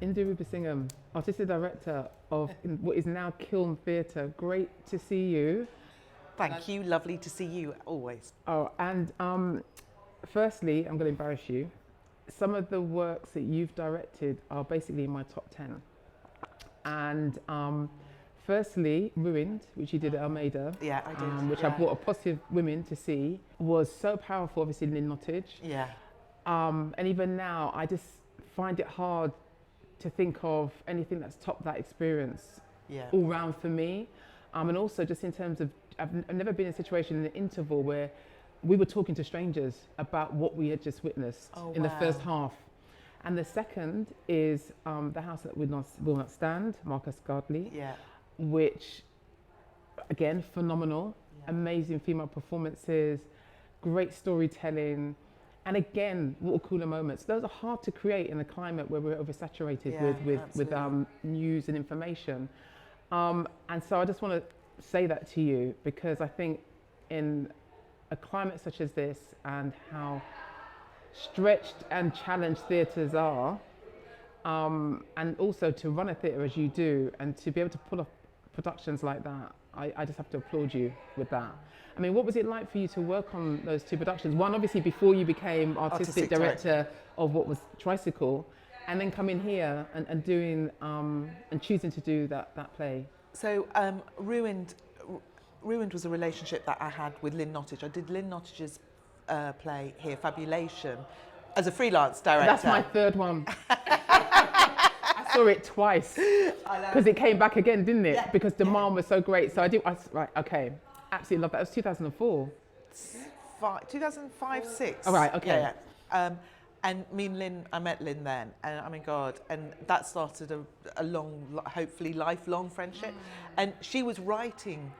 Indhu Rubasingham, Artistic Director of what is now Kiln Theatre. Great to see you. Thank you, lovely to see you always. Oh, and firstly, I'm going to embarrass you. Some of the works that you've directed are basically in my top 10. And firstly, Ruined, which you did at Almeida. Yeah, I did. Which I brought a positive women to see, was so powerful, obviously, Lynn Nottage. Yeah. And even now, I just find it hard to think of anything that's topped that experience all round for me. And also just in terms of, I've never been in a situation in an interval where we were talking to strangers about what we had just witnessed in the first half. And the second is The House That Will Not Stand, Marcus Gardley, which, again, phenomenal, amazing female performances, great storytelling. And again, water cooler moments. Those are hard to create in a climate where we're oversaturated with news and information. And so I just want to say that to you, because I think in a climate such as this and how stretched and challenged theatres are, and also to run a theatre as you do and to be able to pull off productions like that, I just have to applaud you with that. I mean, what was it like for you to work on those two productions? One, obviously, before you became artistic director of what was Tricycle, and then coming here and doing and choosing to do that play. So Ruined was a relationship that I had with Lynn Nottage. I did Lynn Nottage's play here, Fabulation, as a freelance director. That's my third one. I saw it twice because it came back again, didn't it? Yeah. Because demand was so great. So right, okay. Absolutely love that. It was 2004. 2005, 6. Oh, right, okay. Yeah. And me and Lynn, I met Lynn then, and I mean, God, and that started a long, hopefully lifelong friendship. And she was writing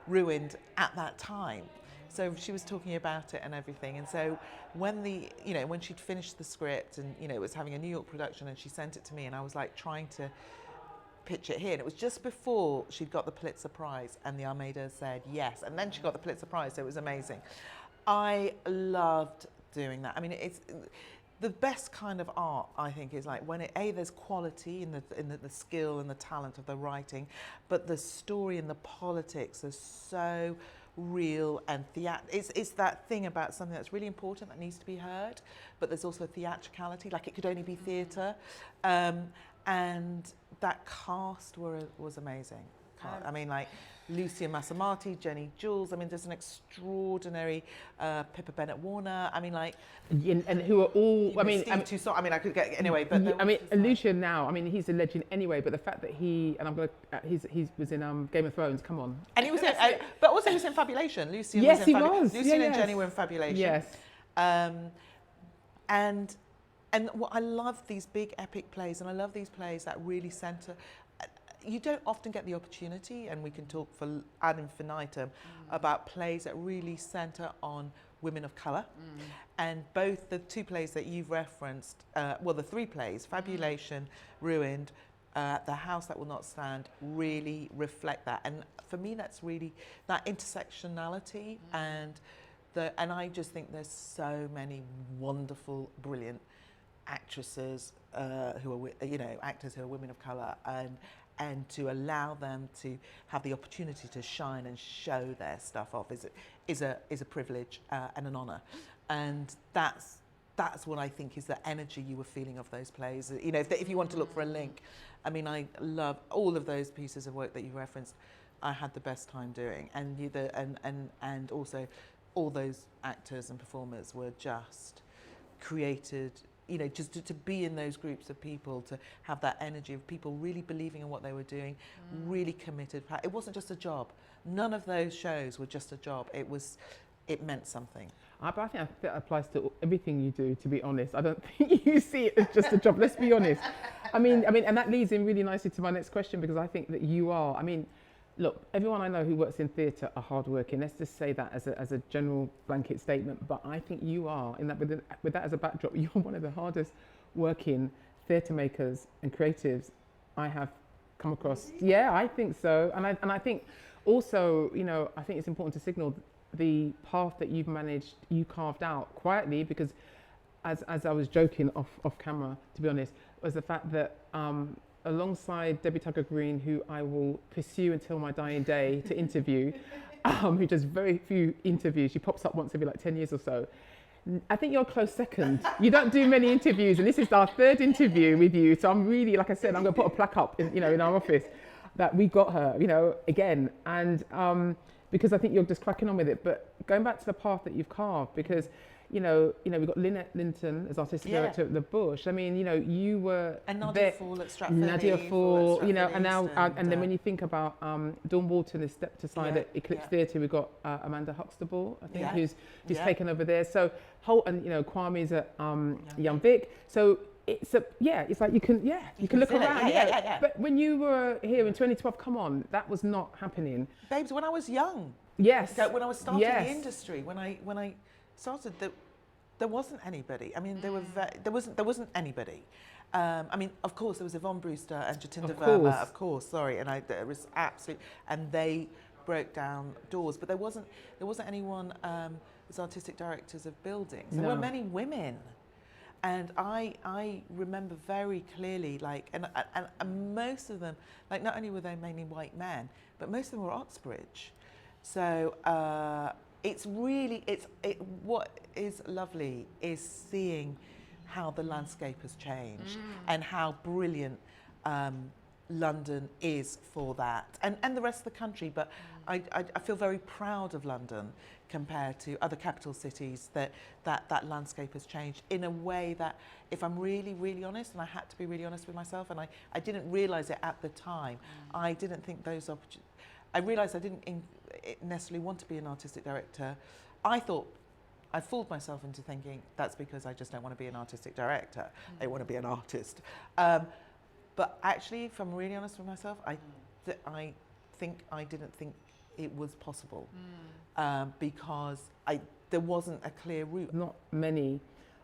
Ruined at that time. So she was talking about it and everything. And so when when she'd finished the script and, it was having a New York production, and she sent it to me, and I was like trying to pitch it here, and it was just before she'd got the Pulitzer Prize, and the Almeida said yes, and then she got the Pulitzer Prize, so it was amazing. I loved doing that. I mean, it's the best kind of art, I think, is like when there's quality in the skill and the talent of the writing, but the story and the politics are so real and it's that thing about something that's really important that needs to be heard, but there's also theatricality, like it could only be theatre. And that cast was amazing. I mean, like Lucia Massamati, Jenny Jules. I mean, there's an extraordinary Pippa Bennett-Warner. I mean, like, and who are all. Steve Toussaint. I mean, I could get anyway. But I mean, Lucia now. I mean, he's a legend anyway. But the fact that he was in Game of Thrones. Come on. And he was in, but also he was in Fabulation. Lucia. Yes, was in he was. Lucia and Jenny were in Fabulation. Yes. And what I love these big epic plays, and I love these plays that really centre. You don't often get the opportunity, and we can talk for ad infinitum about plays that really centre on women of colour. And both the two plays that you've referenced, the three plays, Fabulation, Ruined, The House That Will Not Stand, really reflect that. And for me, that's really that intersectionality, and I just think there's so many wonderful, brilliant actresses who are, actors who are women of colour, and to allow them to have the opportunity to shine and show their stuff off is a privilege and an honour. And that's what I think is the energy you were feeling of those plays. If you want to look for a link, I mean, I love all of those pieces of work that you referenced. I had the best time doing, and also all those actors and performers were just created. Just to be in those groups of people, to have that energy of people really believing in what they were doing, really committed. It wasn't just a job. None of those shows were just a job. It meant something. But I think that applies to everything you do, to be honest. I don't think you see it as just a job. Let's be honest. I mean, and that leads in really nicely to my next question, because I think that you are. I mean, look, everyone I know who works in theatre are hardworking. Let's just say that as a general blanket statement. But I think you are, in that with that as a backdrop, you're one of the hardest working theatre makers and creatives I have come across. Yeah, I think so. And I think also, I think it's important to signal the path that you carved out quietly, because as I was joking off camera, to be honest, was the fact that alongside Debbie Tugger-Green, who I will pursue until my dying day to interview, who does very few interviews, she pops up once every like 10 years or so. I think you're a close second. You don't do many interviews, and this is our third interview with you. So I'm really, like I said, I'm going to put a plaque up in our office that we got her, again. And because I think you're just cracking on with it. But going back to the path that you've carved, because we've got Lynette Linton as artistic director at the Bush. I mean, you were and Nadia Fall at Stratford. Nadia Fall, and now and then when you think about Dawn Walton has stepped aside at Eclectic Theatre. We've got Amanda Huxtable, I think, who's taken over there. So Kwame's at Young Vic. So it's like you can look around. But when you were here in 2012, come on, that was not happening. Babes, when I was young. Yes. When I was starting the industry, when I started, there wasn't anybody. I mean, there wasn't anybody. I mean, of course, there was Yvonne Brewster and Jatinder Verma, of course. Sorry, and there was and they broke down doors, but there wasn't anyone as artistic directors of buildings. There were many women, and I remember very clearly, and most of them, not only were they mainly white men, but most of them were Oxbridge. So. What is lovely is seeing how the landscape has changed and how brilliant London is for that, and the rest of the country. But I feel very proud of London compared to other capital cities, that landscape has changed in a way that, if I'm really, really honest, and I had to be really honest with myself, and I didn't realise it at the time, I didn't think those opportunities. I realised I didn't necessarily want to be an artistic director. I thought, I fooled myself into thinking that's because I just don't want to be an artistic director. I want to be an artist. But actually, if I'm really honest with myself, I didn't think it was possible because there wasn't a clear route. Not many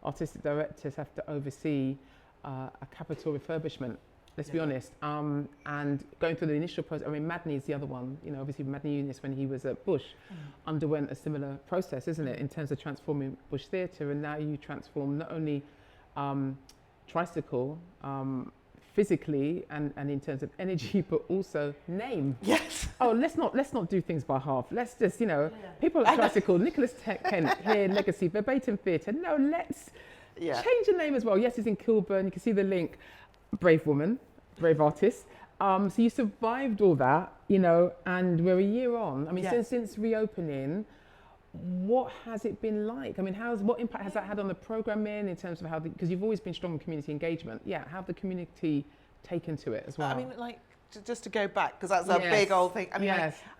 artistic directors have to oversee a capital refurbishment. Let's be honest, and going through the initial process. I mean, Madney is the other one. Obviously Madney Eunice, when he was at Bush, underwent a similar process, isn't it, in terms of transforming Bush Theatre, and now you transform not only Tricycle physically and in terms of energy, but also name. Yes. Oh, let's not do things by half. Let's just, people at Tricycle, Nicholas Kent here, Legacy, Verbatim Theatre. No, let's change the name as well. Yes, it's in Kilburn. You can see the link. Brave woman, brave artist. So you survived all that, and we're a year on. I mean, since reopening, what has it been like? I mean, what impact has that had on the programming in terms of how because you've always been strong in community engagement. Yeah, how have the community taken to it as well? I mean, just to go back, because that's a big old thing. I mean,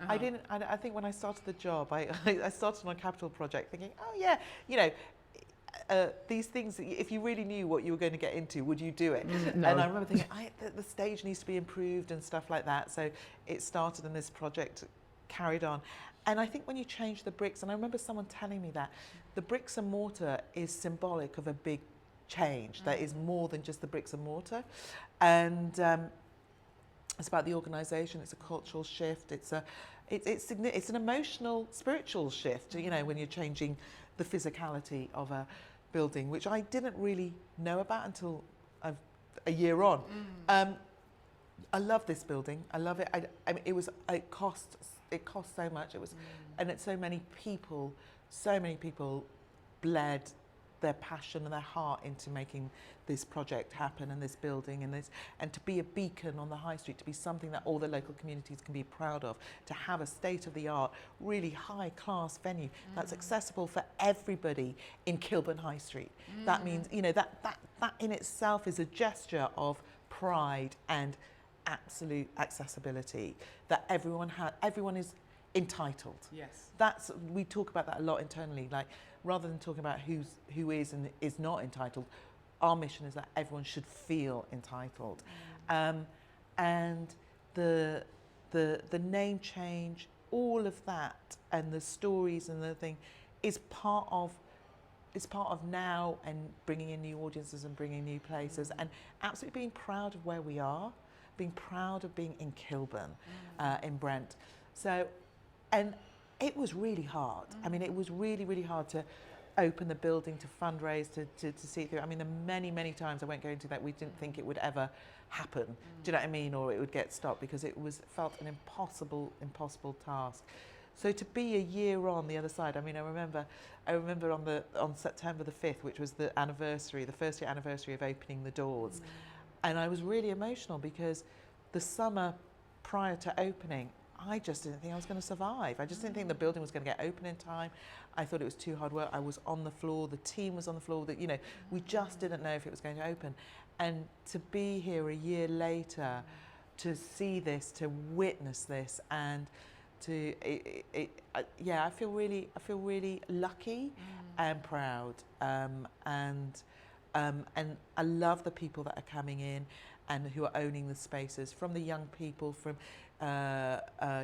I think when I started the job, I started on a capital project thinking, these things, if you really knew what you were going to get into, would you do it? No. And I remember thinking, the stage needs to be improved and stuff like that. So it started and this project carried on. And I think when you change the bricks, and I remember someone telling me that the bricks and mortar is symbolic of a big change. That is more than just the bricks and mortar. And it's about the organisation, it's a cultural shift, it's an emotional, spiritual shift, when you're changing the physicality of a building, which I didn't really know about until a year on. I love this building. I love it. I mean, it cost so much. It was, and it's so many people bled their passion and their heart into making this project happen, and this building, and to be a beacon on the high street, to be something that all the local communities can be proud of, to have a state-of-the-art, really high-class venue that's accessible for everybody in Kilburn High Street. That means, that in itself is a gesture of pride and absolute accessibility, that everyone is entitled. Yes. We talk about that a lot internally, rather than talking about who is and is not entitled, our mission is that everyone should feel entitled. And the name change, all of that, and the stories and the thing is part of now, and bringing in new audiences and bringing new places, and absolutely being proud of where we are, being proud of being in Kilburn, in Brent. So, and it was really hard. I mean, it was really, really hard to open the building, to fundraise, to see it through. I mean, the many times I went going to that, we didn't think it would ever happen. Do you know what I mean? Or it would get stopped, because it felt an impossible task. So to be a year on the other side, I mean, I remember on September the 5th, which was the first year anniversary of opening the doors. And I was really emotional, because the summer prior to opening, I just didn't think I was going to survive. I just didn't think the building was going to get open in time. I thought it was too hard work. I was on the floor, the team was on the floor, that, you know, we just didn't know if it was going to open. And to be here a year later, to see this, to witness this, and I feel really lucky and proud, and I love the people that are coming in and who are owning the spaces, from the young people, from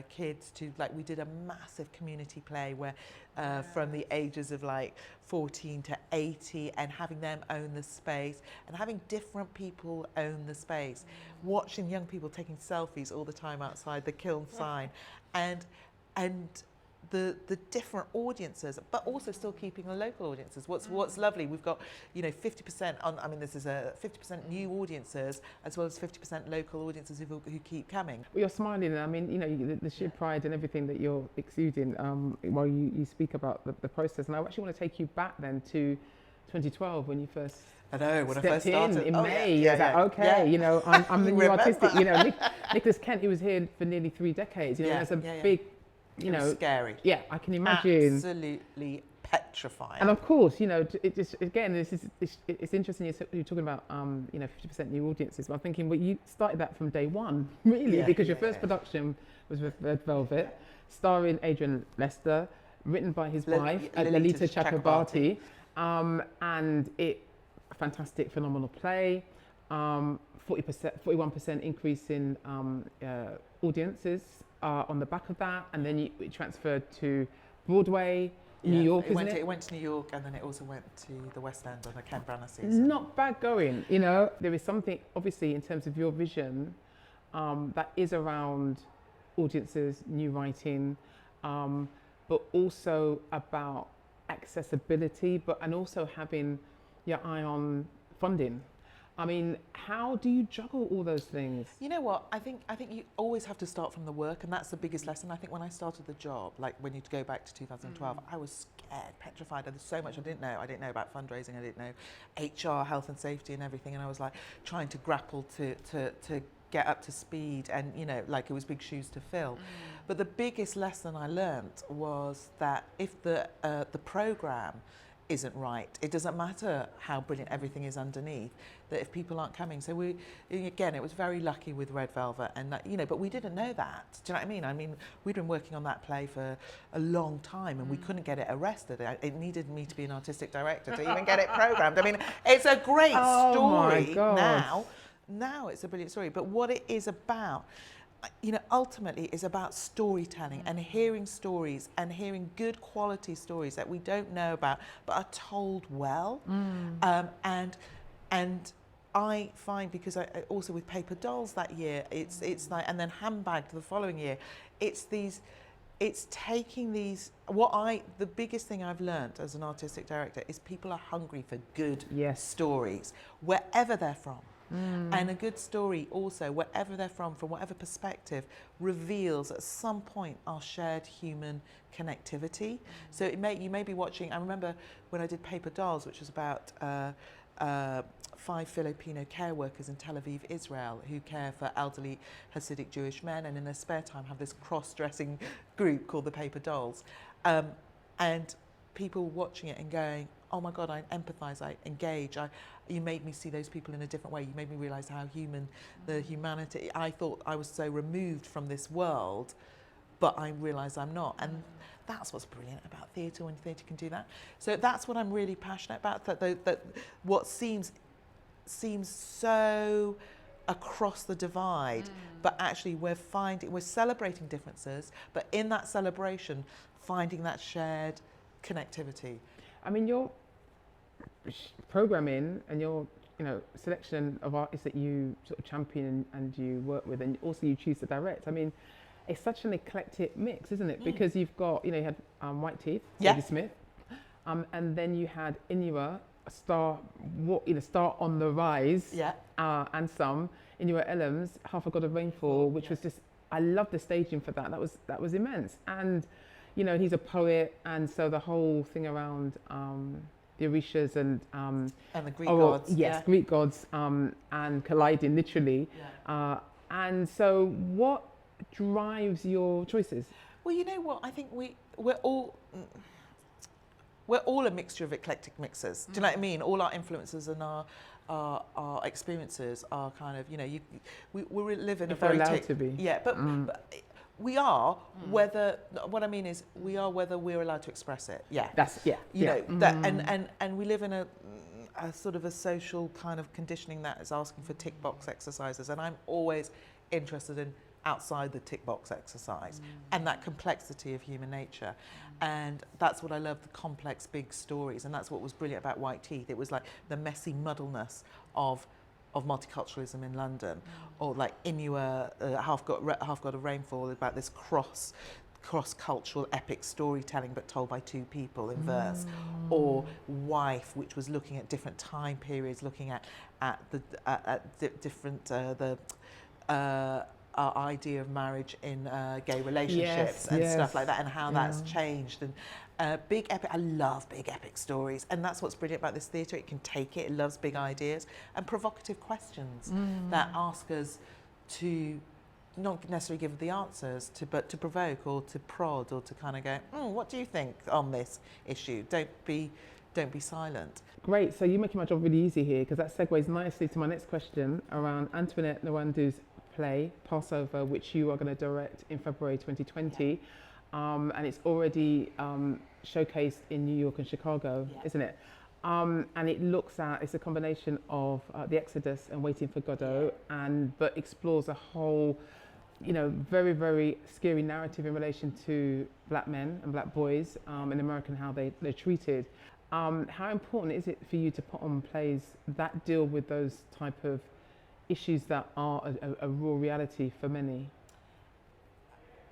kids to, like, we did a massive community play where from the ages of like 14 to 80, and having them own the space and having different people own the space, watching young people taking selfies all the time outside the kiln sign, and the different audiences, but also still keeping the local audiences. What's lovely, we've got, you know, 50% on, I mean, this is a 50% new audiences as well as 50% local audiences who keep coming. Well, you're smiling, I mean, you know, the sheer pride and everything that you're exuding while you speak about the process. And I actually want to take you back then to 2012 when you first stepped in May. You know, I'm the new artistic, you know, Nicholas Kent, who was here for nearly 3 decades, you know, there's a big, you know, scary. Yeah, I can imagine. Absolutely petrifying. And of course, you know, it just, again, it's interesting you're talking about, you know, 50% new audiences. But I'm thinking, well, you started that from day one, really, because your first production was with Red Velvet, starring Adrianne Lester, written by his wife, Lolita Chakrabarti, and a fantastic, phenomenal play. 41% increase in audiences on the back of that, and then it transferred to Broadway, New York, isn't it? It went to New York, and then it also went to the West End on a Ken Branagh season. Not bad going, you know. There is something, obviously, in terms of your vision, that is around audiences, new writing, but also about accessibility, and also having your eye on funding. I mean, how do you juggle all those things? You know what? I think you always have to start from the work, and that's the biggest lesson. I think when I started the job, like when you go back to 2012, I was scared, petrified. There's so much I didn't know. I didn't know about fundraising. I didn't know HR, health and safety, and everything. And I was like trying to grapple to get up to speed, and, you know, like, it was big shoes to fill. But the biggest lesson I learnt was that if the programme isn't right, it doesn't matter how brilliant everything is underneath, that if people aren't coming. So it was very lucky with Red Velvet, and that, you know, but we didn't know that. Do you know what I mean? I mean, we'd been working on that play for a long time, and we couldn't get it arrested. It needed me to be an artistic director to even get it programmed. I mean, it's a great story now. Now it's a brilliant story, but what it is about, you know, ultimately is about storytelling and hearing stories and hearing good quality stories that we don't know about but are told well. And I find, because I also with Paper Dolls that year, it's like, and then Handbagged the following year, it's taking these, the biggest thing I've learned as an artistic director is people are hungry for good stories, wherever they're from. And a good story also, wherever they're from whatever perspective, reveals at some point our shared human connectivity. So you may be watching, I remember when I did Paper Dolls, which was about 5 Filipino care workers in Tel Aviv, Israel, who care for elderly Hasidic Jewish men, and in their spare time have this cross-dressing group called the Paper Dolls. And people watching it and going, oh my God, I empathise, I engage, you made me see those people in a different way. You made me realise how human, the humanity, I thought I was so removed from this world, but I realise I'm not. And that's what's brilliant about theatre, when theatre can do that. So that's what I'm really passionate about, that what seems so across the divide, but actually we're celebrating differences, but in that celebration, finding that shared connectivity. I mean, your programming and your, you know, selection of artists that you sort of champion and you work with, and also you choose to direct. I mean, it's such an eclectic mix, isn't it? Because you've got, you know, you had White Teeth, Sadie Smith, And then you had Inua, a star, star on the rise, and some Inua Ellams, Half a God of Rainfall, which was just, I love the staging for that. That was immense. And he's a poet, and so the whole thing around the Orishas and the Greek gods. Yes, Greek gods, and colliding literally. And so, what drives your choices? Well, you know what? I think we're all a mixture of eclectic mixers. Do you know what I mean? All our influences and our experiences are kind of, we live in a very to be. Yeah, but we are whether, what I mean is we are whether we're allowed to express it. Yeah. And we live in a sort of a social kind of conditioning that is asking for tick box exercises, and I'm always interested in outside the tick box exercise and that complexity of human nature. And that's what I love, the complex big stories, and that's what was brilliant about White Teeth. It was like the messy muddleness of multiculturalism in London, or like Inua, Half God of Rainfall, about this cross-cultural epic storytelling but told by two people in verse, or Wife, which was looking at different time periods, looking at different our idea of marriage in gay relationships and stuff like that, and how that's changed. And big epic, I love big epic stories, and that's what's brilliant about this theatre. It can take it loves big ideas and provocative questions that ask us to not necessarily give the answers, but to provoke or to prod or to kind of go, what do you think on this issue? Don't be silent. Great, so you're making my job really easy here, because that segues nicely to my next question around Antoinette Nwandu's play, Passover, which you are going to direct in February 2020. And it's already showcased in New York and Chicago, isn't it? And it's a combination of the Exodus and Waiting for Godot, but explores a whole, very, very scary narrative in relation to black men and black boys in America and how they're treated. How important is it for you to put on plays that deal with those type of issues that are a raw reality for many?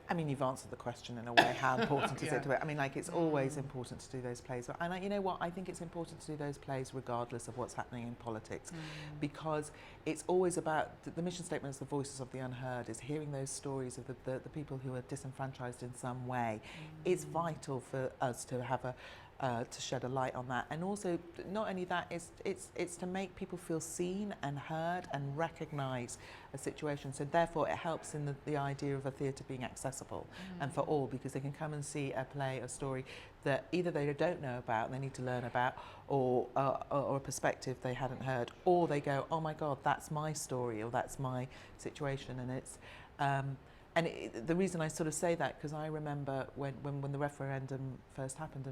I mean, you've answered the question in a way. How important is it to it? I mean, like, it's always important to do those plays. And you know what? I think it's important to do those plays regardless of what's happening in politics, because it's always about the mission statement is the voices of the unheard, is hearing those stories of the people who are disenfranchised in some way. It's vital for us to have to shed a light on that, and also not only that, it's to make people feel seen and heard and recognise a situation. So therefore, it helps in the idea of a theatre being accessible and for all, because they can come and see a play, a story that either they don't know about and they need to learn about, or a perspective they hadn't heard, or they go, oh my God, that's my story, or that's my situation, and it's. The reason I sort of say that, because I remember when the referendum first happened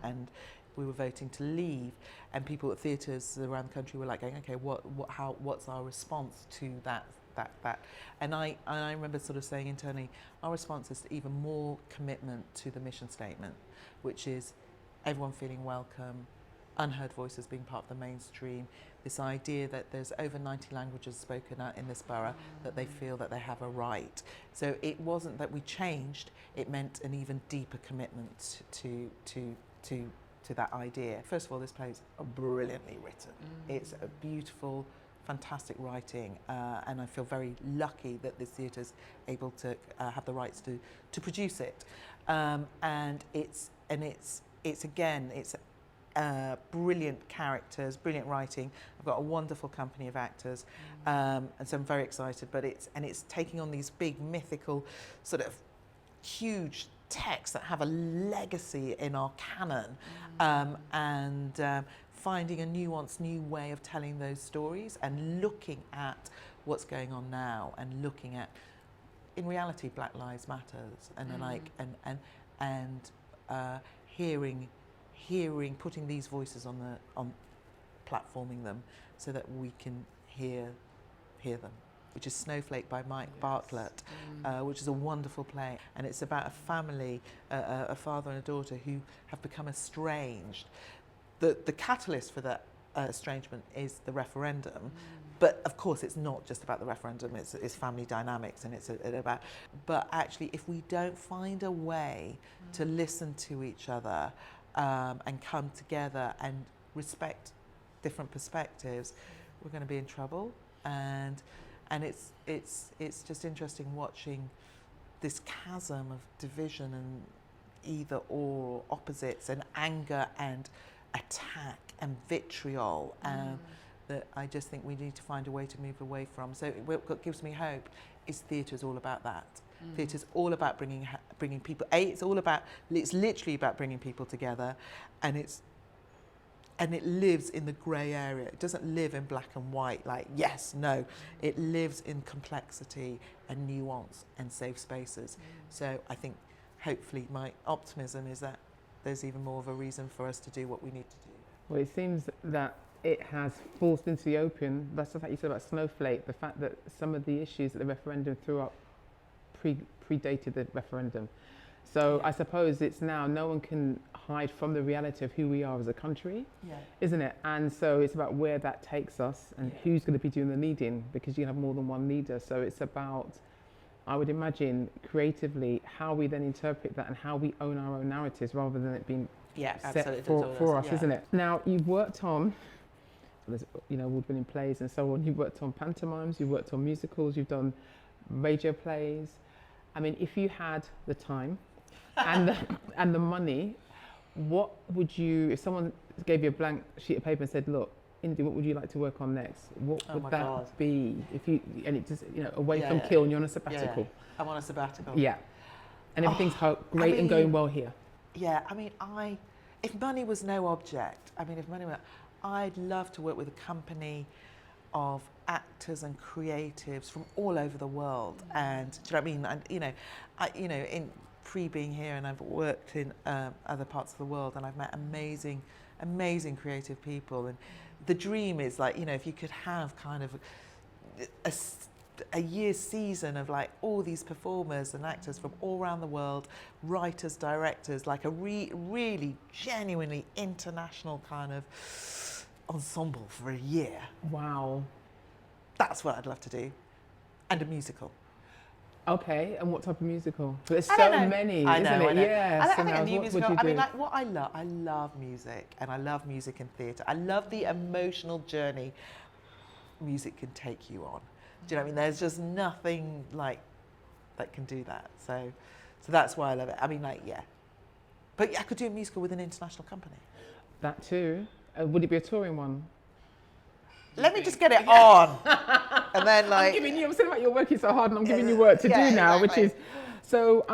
and we were voting to leave, and people at theatres around the country were like going, okay, what's our response to that? And I remember sort of saying internally, our response is even more commitment to the mission statement, which is everyone feeling welcome, unheard voices being part of the mainstream, this idea that there's over 90 languages spoken in this borough, that they feel that they have a right. So it wasn't that we changed, it meant an even deeper commitment to that idea. First of all, this play is brilliantly written. It's a beautiful, fantastic writing, and I feel very lucky that this theatre's able to have the rights to produce it. And it's brilliant characters, brilliant writing. I've got a wonderful company of actors, and so I'm very excited. But it's taking on these big mythical, sort of huge texts that have a legacy in our canon, and finding a nuanced new way of telling those stories and looking at what's going on now, and looking at, in reality, Black Lives Matters, and hearing, putting these voices on platforming them so that we can hear them, which is Snowflake by Mike Bartlett, which is a wonderful play, and it's about a family, a father and a daughter who have become estranged. The catalyst for that estrangement is the referendum, but of course it's not just about the referendum, it's family dynamics, and it's about, but actually if we don't find a way to listen to each other, and come together and respect different perspectives, we're going to be in trouble. And it's just interesting watching this chasm of division and either or opposites and anger and attack and vitriol that I just think we need to find a way to move away from. So what gives me hope is theatre is all about that. Theatre is all about bringing people. It's literally about bringing people together, and it lives in the grey area. It doesn't live in black and white, like yes, no. It lives in complexity and nuance and safe spaces. So I think hopefully my optimism is that there's even more of a reason for us to do what we need to do. Well, it seems that it has forced into the open. That's the fact you said about Snowflake, the fact that some of the issues that the referendum threw up predated the referendum. So I suppose it's now no one can hide from the reality of who we are as a country, isn't it? And so it's about where that takes us and who's going to be doing the leading, because you can have more than one leader. So it's about, I would imagine, creatively, how we then interpret that and how we own our own narratives rather than it being set for us, isn't it? Now, you've worked on, award-winning plays and so on. You've worked on pantomimes, you've worked on musicals, you've done radio plays. I mean, if you had the time and the money, what would you, if someone gave you a blank sheet of paper and said, look, Indhu, what would you like to work on next? What would that be? If you, and it just, away from Kiln, you're on a sabbatical. Yeah. I'm on a sabbatical. Yeah. And everything's great and going well here. Yeah, I mean, if money was no object, I'd love to work with a company of actors and creatives from all over the world. And do you know what I mean? And in being here, and I've worked in other parts of the world, and I've met amazing creative people. And the dream is like, if you could have kind of a year's season of like all these performers and actors from all around the world, writers, directors, like a really genuinely international kind of ensemble for a year. Wow. That's what I'd love to do. And a musical. Okay, and what type of musical? There's so many, isn't it? Yeah. I think a new musical. I mean, like what I love music, and I love music and theatre. I love the emotional journey music can take you on. Do you know what I mean? There's just nothing like that can do that. So that's why I love it. I mean, like, yeah. But I could do a musical with an international company. That too. Would it be a touring one? Let me just get it on. And then like... I'm saying about you're working so hard and I'm giving you work to do now, exactly. Which is... So,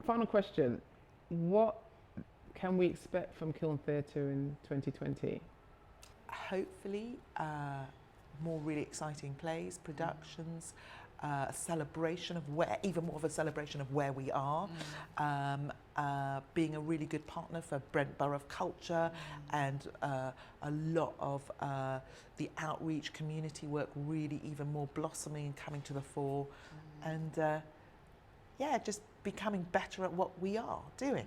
final question. What can we expect from Kiln Theatre in 2020? Hopefully, more really exciting plays, productions, a celebration of even more of a celebration of where we are, being a really good partner for Brent Borough of Culture, and a lot of the outreach community work really even more blossoming and coming to the fore, and just becoming better at what we are doing.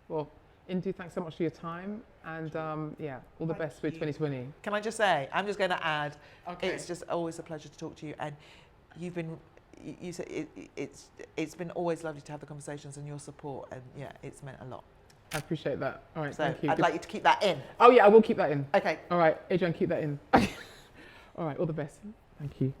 Well, Indhu, thanks so much for your time, and all the best with 2020. Can I just say, I'm just going to add, it's just always a pleasure to talk to you, and you've been, you said it's been always lovely to have the conversations and your support, and it's meant a lot. I appreciate that. All right, so thank you. I'd like you to keep that in. Oh yeah, I will keep that in. Okay. All right, Adrianne, keep that in. All right, all the best. Thank you.